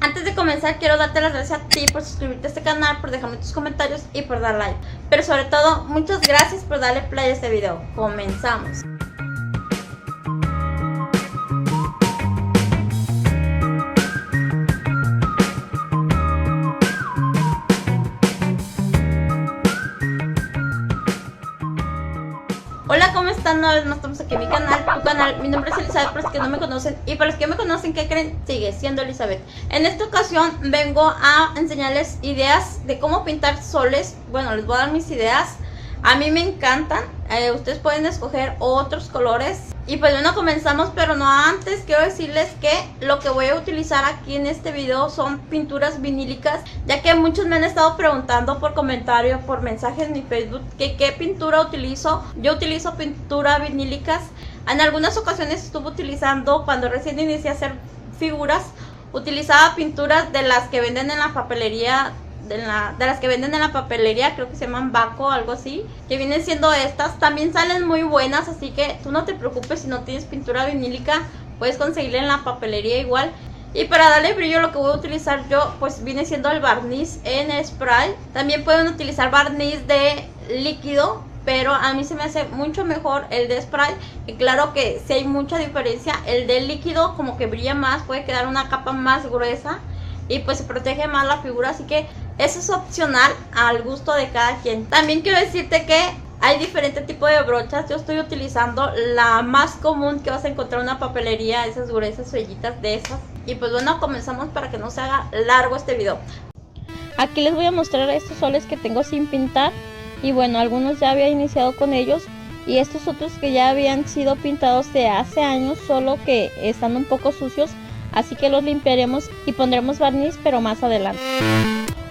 Antes de comenzar quiero darte las gracias a ti por suscribirte a este canal, por dejarme tus comentarios y por dar like. Pero sobre todo, muchas gracias por darle play a este video. Comenzamos. Hola, ¿cómo están? Una vez más estamos aquí en mi canal, tu canal. Mi nombre es Elizabeth, para los que no me conocen. Y para los que me conocen, ¿qué creen? Sigue siendo Elizabeth. En esta ocasión vengo a enseñarles ideas de cómo pintar soles. Bueno, les voy a dar mis ideas. A mí me encantan. Ustedes pueden escoger otros colores. Y pues bueno, comenzamos, pero no antes. Quiero decirles que lo que voy a utilizar aquí en este video son pinturas vinílicas, ya que muchos me han estado preguntando por comentario, por mensajes en mi Facebook, que qué pintura utilizo. Yo utilizo pintura vinílicas. En algunas ocasiones estuve utilizando, cuando recién inicié a hacer figuras, utilizaba pinturas de las que venden en la papelería, de las que venden en la papelería, creo que se llaman Baco, algo así, que vienen siendo estas. También salen muy buenas, así que tú no te preocupes si no tienes pintura vinílica, puedes conseguirla en la papelería igual. Y para darle brillo, lo que voy a utilizar yo pues viene siendo el barniz en spray. También pueden utilizar barniz de líquido, pero a mí se me hace mucho mejor el de spray. Y claro que si hay mucha diferencia, el de líquido como que brilla más, puede quedar una capa más gruesa y pues se protege más la figura, así que eso es opcional al gusto de cada quien. También quiero decirte que hay diferentes tipos de brochas. Yo estoy utilizando la más común que vas a encontrar en una papelería, esas gruesas, bellitas de esas. Y pues bueno, comenzamos para que no se haga largo este video. Aquí les voy a mostrar estos soles que tengo sin pintar. Y bueno, algunos ya había iniciado con ellos, y estos otros que ya habían sido pintados de hace años, solo que están un poco sucios. Así que los limpiaremos y pondremos barniz, pero más adelante.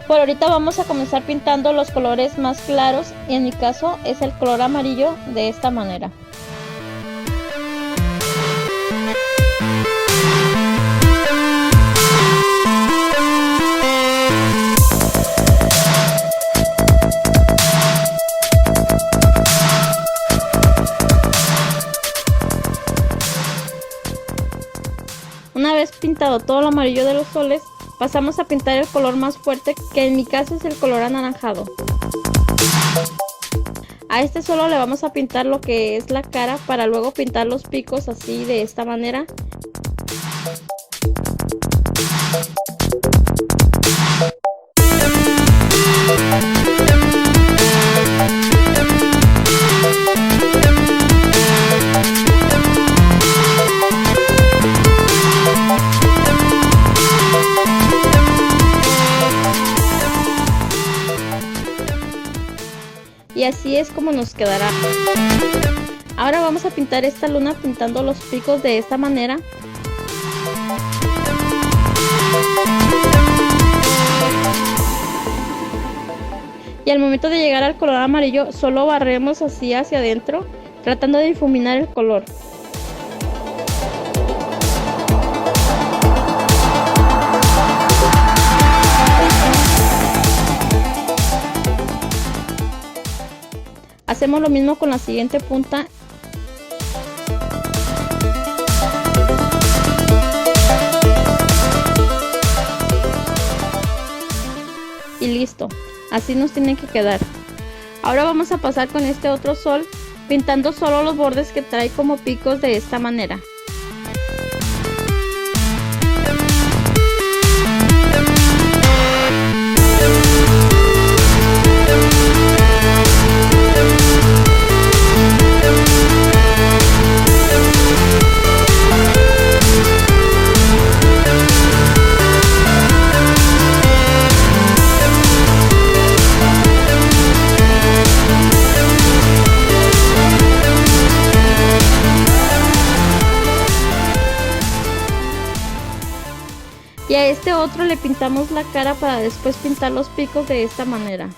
Por ahorita vamos a comenzar pintando los colores más claros, y en mi caso es el color amarillo, de esta manera. Una vez pintado todo el amarillo de los soles, pasamos a pintar el color más fuerte, que en mi caso es el color anaranjado. A este solo le vamos a pintar lo que es la cara, para luego pintar los picos así, de esta manera. Y así es como nos quedará. Ahora vamos a pintar esta luna pintando los picos de esta manera. Y al momento de llegar al color amarillo, solo barremos así hacia adentro, tratando de difuminar el color. Hacemos lo mismo con la siguiente punta. Y listo, así nos tiene que quedar. Ahora vamos a pasar con este otro sol, pintando solo los bordes que trae como picos de esta manera. Y a este otro le pintamos la cara para después pintar los picos de esta manera.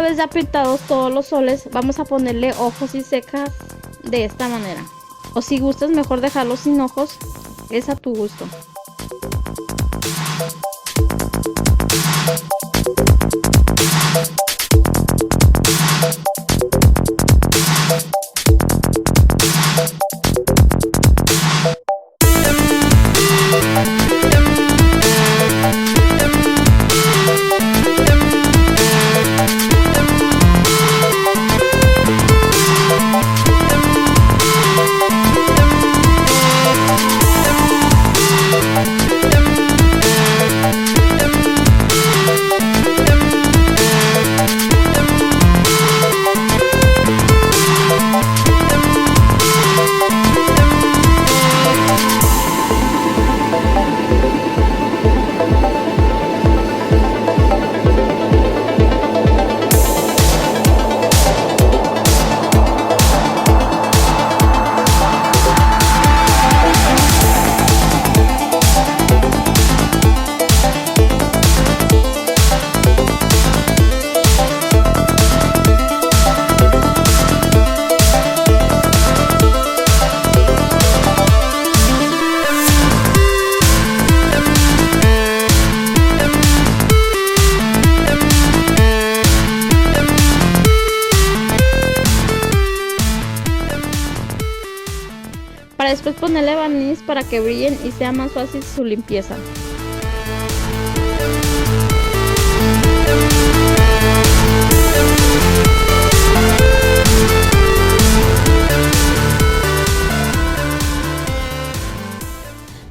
vez ya pintados todos los soles, vamos a ponerle ojos y cejas de esta manera. O si gustas mejor dejarlos sin ojos, es a tu gusto. Para después ponerle barniz para que brillen y sea más fácil su limpieza.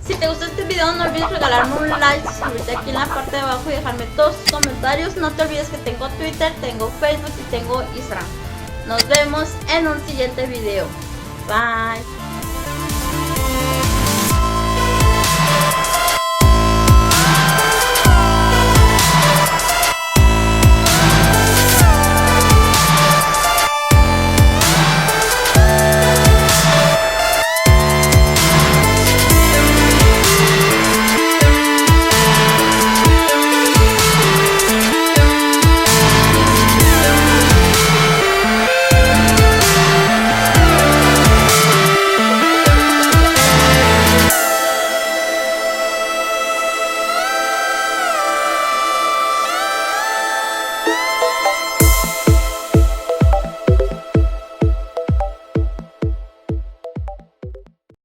Si te gustó este video, no olvides regalarme un like, suscribirte aquí en la parte de abajo y dejarme todos tus comentarios. No te olvides que tengo Twitter, tengo Facebook y tengo Instagram. Nos vemos en un siguiente video. Bye.